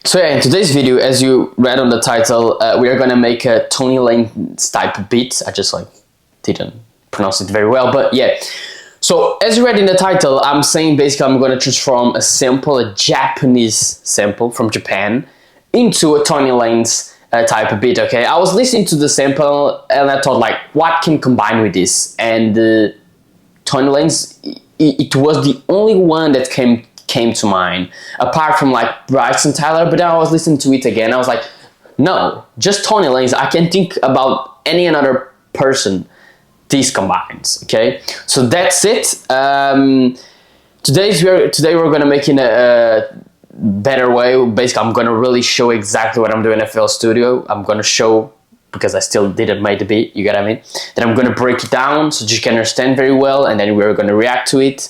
So yeah, in today's video, as you read on the title, we are gonna make a Tory Lanez type beat. I just didn't pronounce it very well, but yeah. So as you read in the title, I'm saying basically I'm gonna transform a sample, a Japanese sample from Japan, into a Tory Lanez type of beat. Okay, I was listening to the sample and I thought what can combine with this? And Tory Lanez, it was the only one that came to mind, apart from Bryson Tyler. But then I was listening to it again, I was like, no, just Tory Lanez. I can't think about any another person these combines. Okay, so that's it. Today we're gonna make it a better way. Basically, I'm gonna really show exactly what I'm doing at FL Studio. I'm gonna show, because I still didn't make the beat, you get what I mean? Then I'm gonna break it down so that you can understand very well, and then we're gonna react to it.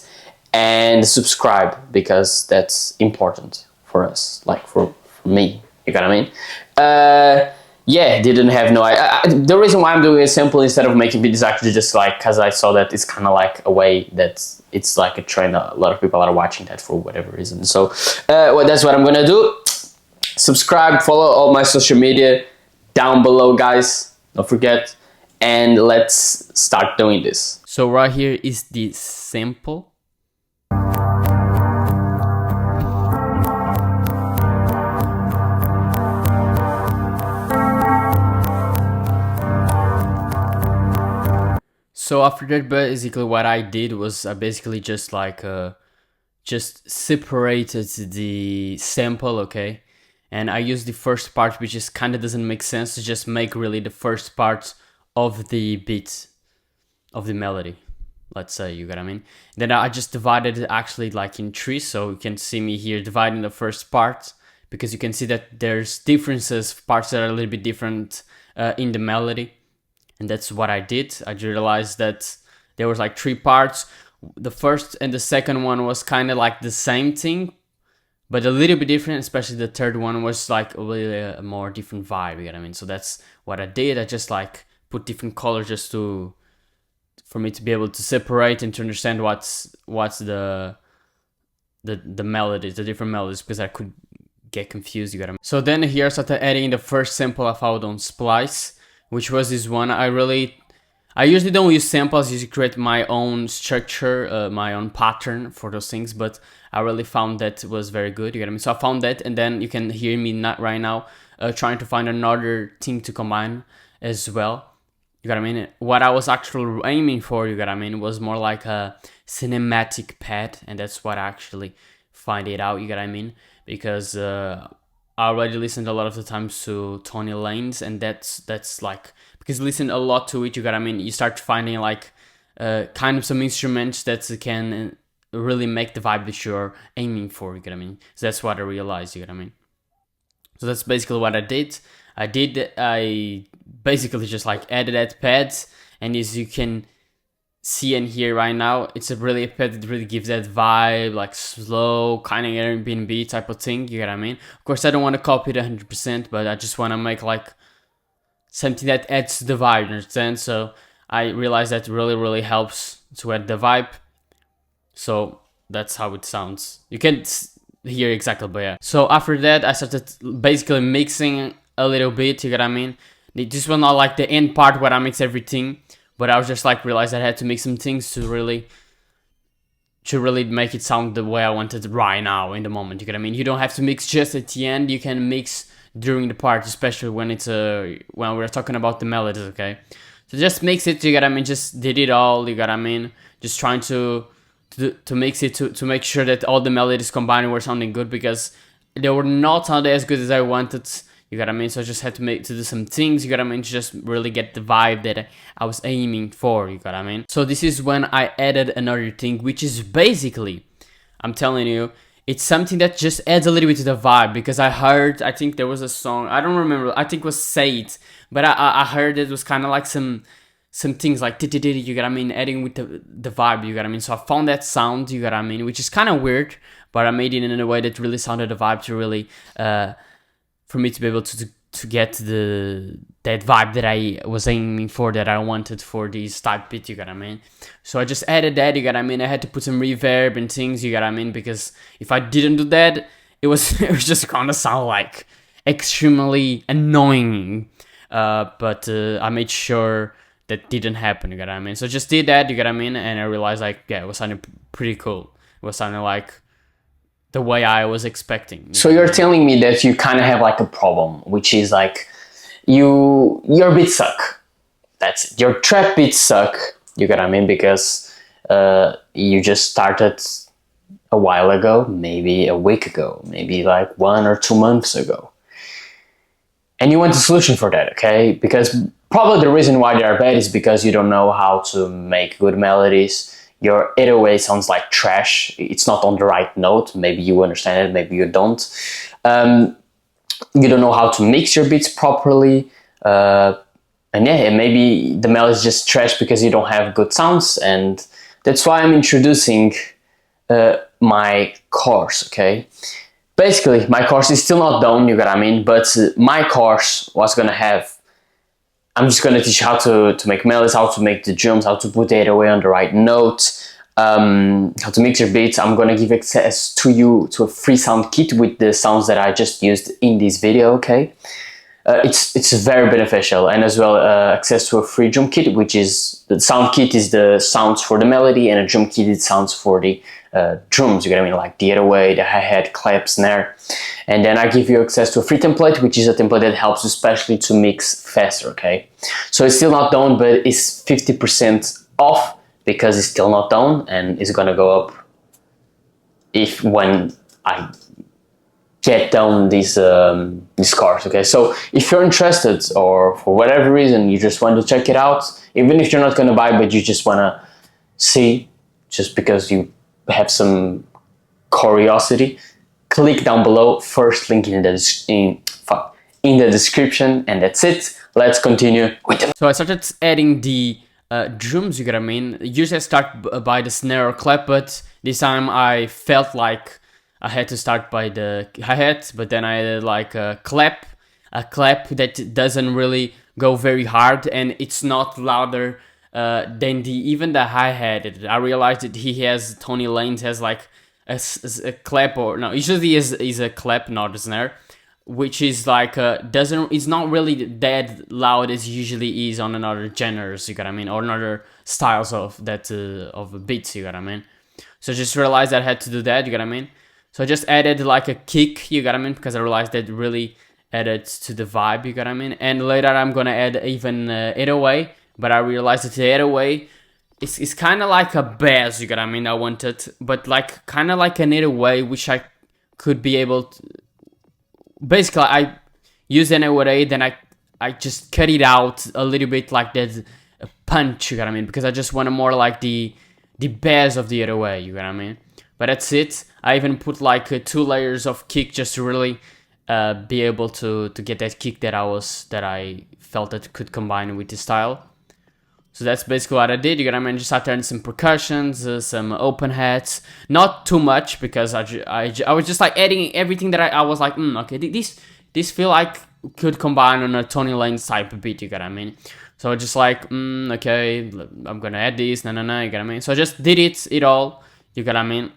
And subscribe, because that's important for us, for me, you got what I mean? Yeah, didn't have no the reason why I'm doing a sample instead of making beats is actually just because I saw that it's kind of a way that it's a trend. A lot of people are watching that for whatever reason. So well, that's what I'm gonna do. Subscribe, follow all my social media down below, guys, don't forget, and let's start doing this. So right here is the sample. So after that, basically what I did was I basically just just separated the sample, okay? And I used the first part, which just kind of doesn't make sense, to just make really the first part of the beat, of the melody, let's say, you get what I mean? Then I just divided it actually in three, so you can see me here dividing the first part, because you can see that there's differences, parts that are a little bit different in the melody. And that's what I did. I realized that there was three parts. The first and the second one was kind of the same thing, but a little bit different, especially the third one was a really a more different vibe, you know what I mean? So that's what I did. I just put different colors just for me to be able to separate and to understand what's the melodies, the different melodies, because I could get confused, you got me. So then here I started adding the first sample I found on Splice, which was this one. I usually don't use samples, I usually create my own structure, my own pattern for those things, but I really found that was very good, you get me? So I found that, and then you can hear me right now trying to find another thing to combine as well, you got what I mean? What I was actually aiming for, you got what I mean, was more like a cinematic pad, and that's what I actually find it out, you got what I mean? Because I already listened a lot of the times to Tory Lanez, and that's because you listen a lot to it, you got what I mean, you start finding kind of some instruments that can really make the vibe that you're aiming for, you get what I mean? So that's what I realized, you get what I mean? So that's basically what I did. I basically just added that pad, and as you can see and hear right now, it's a pad that really gives that vibe, slow, kind of Airbnb type of thing, you get what I mean? Of course, I don't want to copy it 100%, but I just want to make something that adds to the vibe, understand? So I realized that really helps to add the vibe. So that's how it sounds. You can't hear exactly, but yeah. So after that, I started basically mixing a little bit, you get what I mean? This was not the end part where I mix everything, but I was just realized I had to make some things to really make it sound the way I wanted right now in the moment, you get what I mean? You don't have to mix just at the end, you can mix during the part, especially when it's when we're talking about the melodies, okay? So just mix it, you get what I mean? Just did it all, you get what I mean? Just trying to mix it to make sure that all the melodies combined were sounding good, because they were not sounding as good as I wanted, you got what I mean? So I just had to do some things, you got what I mean, to just really get the vibe that I was aiming for, you got what I mean? So this is when I added another thing, which is basically, I'm telling you, it's something that just adds a little bit to the vibe, because I think there was a song, I don't remember, I think it was Say It, but I heard it was kind of some things you got what I mean, adding with the vibe, you got what I mean? So I found that sound, you got what I mean, which is kind of weird, but I made it in a way that really sounded the vibe to really for me to be able to get that vibe that I was aiming for, that I wanted for these type beat, you got what I mean? So I just added that, you got what I mean? I had to put some reverb and things, you got what I mean? Because if I didn't do that, it was just gonna sound like extremely annoying. But I made sure that didn't happen. You get what I mean? So just did that. You get what I mean? And I realized like yeah, it was sounding pretty cool. It was sounding like the way I was expecting. So you're telling me that you kind of have like a problem, which is like your beats suck. That's it. Your trap beats suck. You get what I mean? Because you just started a while ago, maybe a week ago, maybe like 1 or 2 months ago. And you want a solution for that, okay? Because probably the reason why they are bad is because you don't know how to make good melodies. Your 808 sounds like trash. It's not on the right note. Maybe you understand it, maybe you don't. You don't know how to mix your beats properly. And yeah, maybe the melody is just trash because you don't have good sounds. And that's why I'm introducing my course, okay? Basically, my course is still not done, you get what I mean? But my course was gonna have, I'm just gonna teach how to make melodies, how to make the drums, how to put the 808 on the right note, how to mix your beats. I'm gonna give access to you to a free sound kit with the sounds that I just used in this video, okay? It's very beneficial, and as well access to a free drum kit, which is the sound kit is the sounds for the melody, and a drum kit is sounds for the drums. You get what I mean, like the 808, the hi-hat, clap, snare. And then I give you access to a free template, which is a template that helps you especially to mix faster. Okay, so it's still not done, but it's 50% off because it's still not done, and it's gonna go up when I get down this course. Okay, so if you're interested, or for whatever reason you just want to check it out, even if you're not going to buy but you just want to see, just because you have some curiosity, click down below, first link in the description, and that's it. Let's continue with the... So I started adding the drums, you get what I mean? Usually I start by the snare or clap, but this time I felt like I had to start by the hi-hat, but then I added like a clap that doesn't really go very hard, and it's not louder than even the hi-hat. I realized that Tory Lanez has like a clap, or no, usually is a clap, not a snare, which is like it's not really that loud as usually is on another genres, you got what I mean, or another styles of that of beats, you got what I mean. So I just realized I had to do that, you got what I mean. So I just added like a kick, you got what I mean, because I realized that really added to the vibe, you got what I mean. And later I'm gonna add even 808, but I realized that the 808 it's kind of like a bass, you got what I mean. I wanted, but like kind of like an 808, which I could be able to. Basically, I use an 808, then I just cut it out a little bit like that punch, you got what I mean, because I just wanted more like the bass of the 808, you got what I mean. But that's it. I even put like 2 layers of kick just to really be able to get that kick that I felt that could combine with the style. So that's basically what I did. You get what I mean? Just started adding some percussions, some open hats. Not too much, because I was just like adding everything that I was like, okay, this feel like could combine on a Tory Lanez type of beat. You get what I mean? So I just like, okay, I'm gonna add this, you get what I mean? So I just did it all. You get what I mean?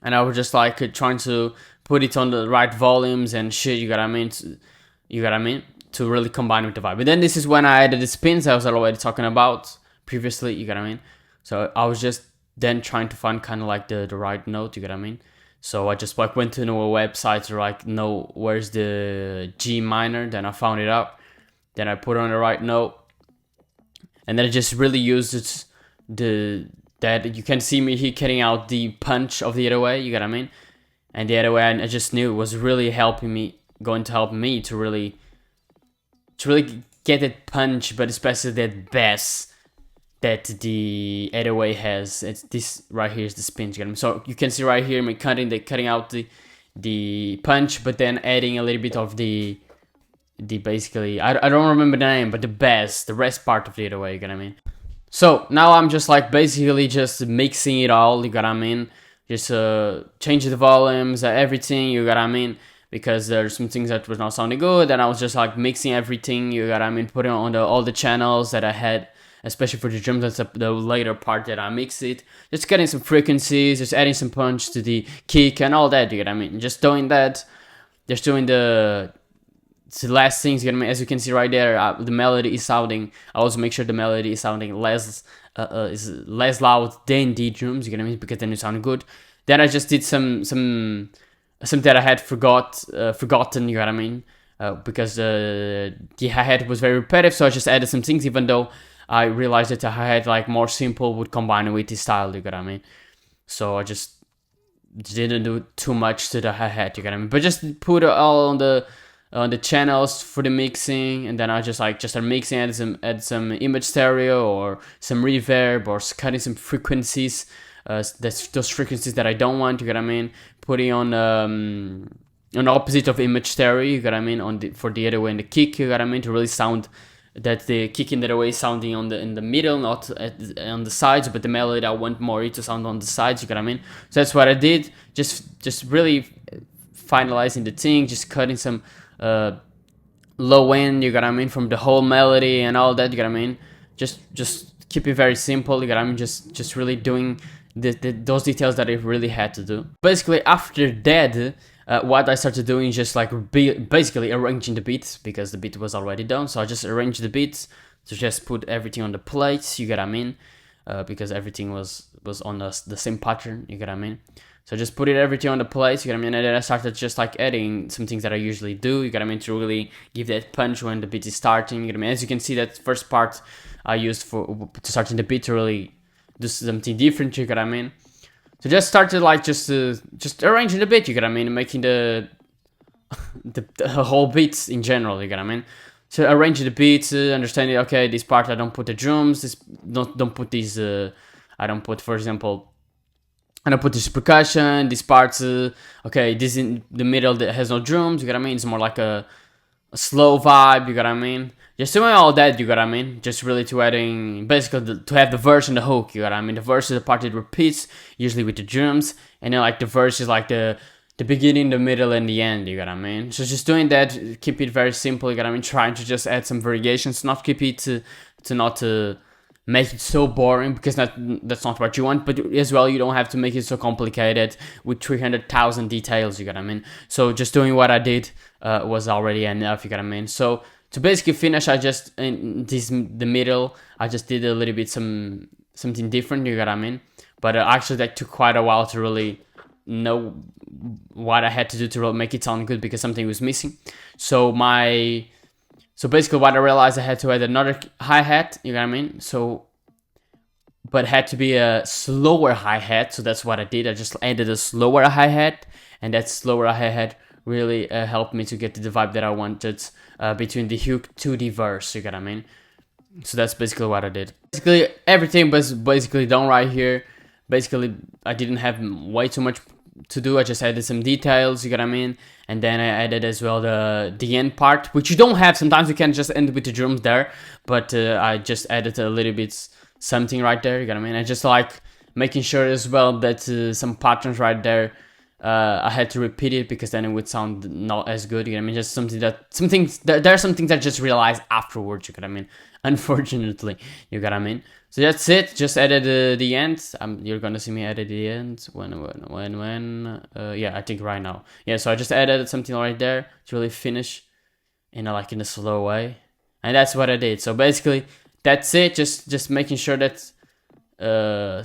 And I was just like trying to put it on the right volumes and shit, you get what I mean? You get what I mean? To really combine with the vibe. But then this is when I added the spins I was already talking about previously, you get what I mean? So I was just then trying to find kind of like the right note, you get what I mean? So I just like went to a website to like know where's the G minor, then I found it out. Then I put it on the right note. And then I just really used it, that you can see me here cutting out the punch of the 808, you get what I mean? And the 808, I just knew it was really going to help me to really get that punch, but especially that bass that the 808 has. It's this right here is the spin, you get what I mean? So you can see right here me cutting out the punch, but then adding a little bit of the basically, I don't remember the name, but the bass, the rest part of the 808, you get what I mean? So now I'm just like basically just mixing it all, you got what I mean? Just change the volumes, everything, you got what I mean? Because there's some things that was not sounding good, and I was just like mixing everything, you got what I mean? Putting on all the channels that I had especially for the drums. That's the later part that I mix it. Just getting some frequencies, just adding some punch to the kick and all that. You get what I mean? Just doing that, just doing the last things. You get what I mean? As you can see right there, the melody is sounding. I also make sure the melody is sounding less loud than the drums. You get what I mean? Because then it sounded good. Then I just did something that I had forgotten. You know what I mean? Because the hi-hat was very repetitive, so I just added some things, even though I realized that the hi-hat like more simple would combine with this style. You know what I mean? So I just didn't do too much to the hi-hat. You know what I mean? But just put it all on the channels for the mixing, and then I just start mixing, add some image stereo or some reverb or cutting some frequencies. That's those frequencies that I don't want. You get what I mean? Putting on opposite of image stereo. You get what I mean? For the other way in the kick. You get what I mean? To really sound that the kick in the other way sounding in the middle, not on the sides, but the melody I want more it to sound on the sides. You get what I mean? So that's what I did. Just really finalizing the thing. Just cutting some low end. You get what I mean? From the whole melody and all that. You get what I mean? Just keep it very simple. You get what I mean? Just really doing those details that I really had to do. Basically, after that, what I started doing is just like basically arranging the beats, because the beat was already done. So I just arranged the beats to just put everything on the plates. You get what I mean? Because everything was on the same pattern. You get what I mean? So just put everything on the plates. You get what I mean? And then I started just like adding some things that I usually do. You get what I mean? To really give that punch when the beat is starting. You get what I mean? As you can see, that first part I used to starting the beat to really do something different. You get what I mean? So just started like just arranging the beat. You get what I mean? Making the whole beats in general. You get what I mean? So arranging the beats, understanding, okay, this part I don't put the drums. This don't put these. I don't put, for example, I don't put this percussion. These parts, okay, this in the middle that has no drums. You get what I mean? It's more like a slow vibe. You get what I mean? Just doing all that, you got what I mean? Just really to adding, basically to have the verse and the hook, you got what I mean? The verse is the part that repeats, usually with the drums, and then like the verse is like the beginning, the middle, and the end, you got what I mean? So just doing that, keep it very simple, you got what I mean? Trying to just add some variations, not keep it to not make it so boring, because that's not what you want, but as well, you don't have to make it so complicated with 300,000 details, you got what I mean? So just doing what I did was already enough, you got what I mean? So to basically finish, I just, in the middle, I just did a little bit something different, you got what I mean? But actually that took quite a while to really know what I had to do to really make it sound good, because something was missing. So basically what I realized, I had to add another hi-hat, you know what I mean? But it had to be a slower hi-hat, so that's what I did. I just added a slower hi-hat, and that slower hi-hat really helped me to get the vibe that I wanted between the hook to the verse, you get what I mean? So that's basically what I did. Basically, everything was basically done right here. Basically, I didn't have way too much to do. I just added some details, you get what I mean? And then I added as well the end part, which you don't have. Sometimes you can just end with the drums there, but I just added a little bit something right there, you get what I mean? I just like making sure as well that some patterns right there, I had to repeat it, because then it would sound not as good, you know what I mean? Just there are some things I just realized afterwards, you get what I mean? Unfortunately, you get what I mean? So that's it, just added the end. You're gonna see me edit the end when yeah, I think right now. Yeah, so I just added something right there to really finish in a slow way, and that's what I did. So basically, that's it. Just making sure that I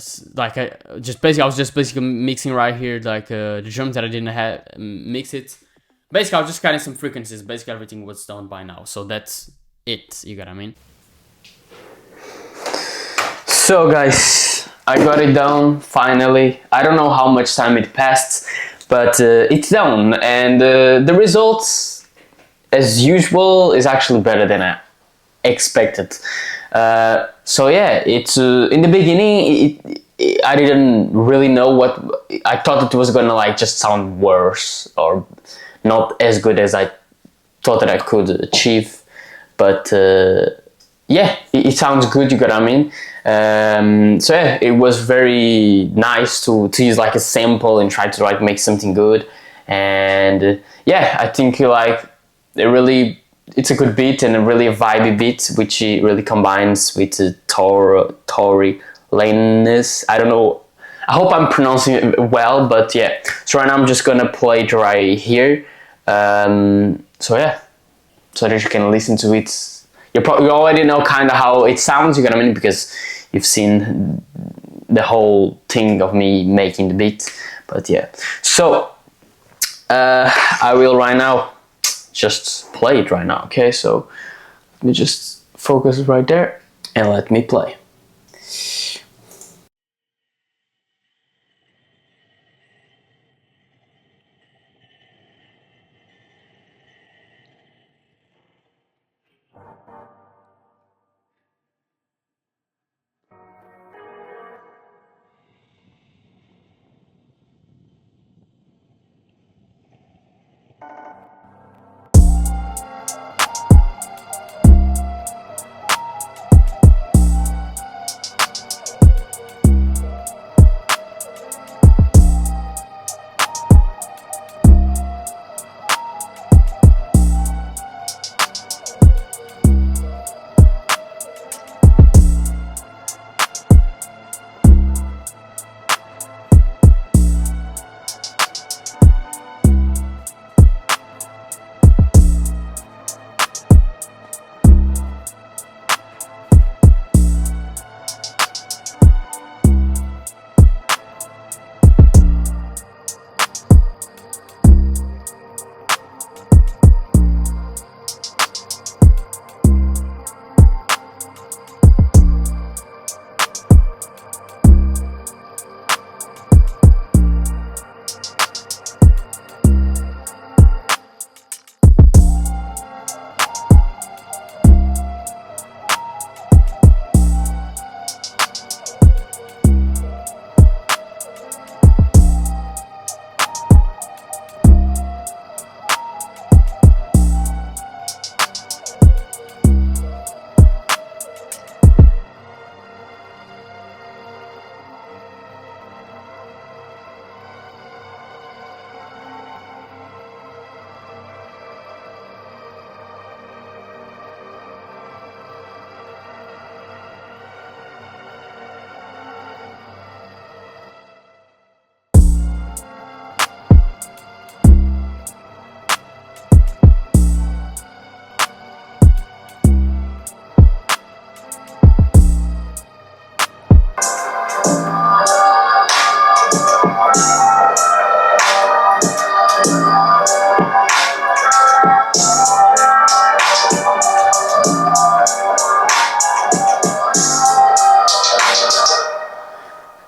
was just basically mixing right here, like the drums that I didn't have mix it. Basically, I was just cutting some frequencies. Basically, everything was done by now. So that's it. You get what I mean? So guys, I got it done finally. I don't know how much time it passed, but it's done, and the results, as usual, is actually better than I expected. So yeah, it's in the beginning I didn't really know what I thought. It was gonna like just sound worse or not as good as I thought that I could achieve, but yeah, it sounds good, you get what I mean? So yeah, it was very nice to use like a sample and try to like make something good, and yeah, I think like it really it's a good beat and a really vibey beat, which he really combines with Tory Lanez. I don't know. I hope I'm pronouncing it well, but yeah. So right now I'm just gonna play it right here. So yeah, so that you can listen to it. You already know kind of how it sounds. You know what I mean, because you've seen the whole thing of me making the beat. But yeah, so I will right now just play it right now. Okay, so let me just focus right there and let me play.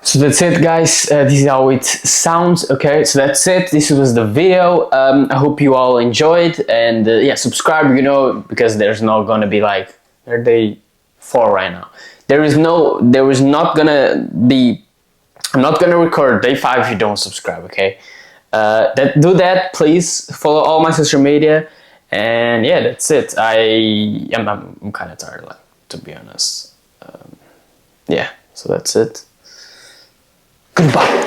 So that's it, guys. This is how it sounds. Okay, so that's it. This was the video. I hope you all enjoyed, and yeah, subscribe. You know, because there's not gonna be like are day 4 right now. There is not gonna be. I'm not gonna record day 5 if you don't subscribe. Okay, do that, please. Follow all my social media, and yeah, that's it. I'm kind of tired, like, to be honest. Yeah, so that's it. Goodbye.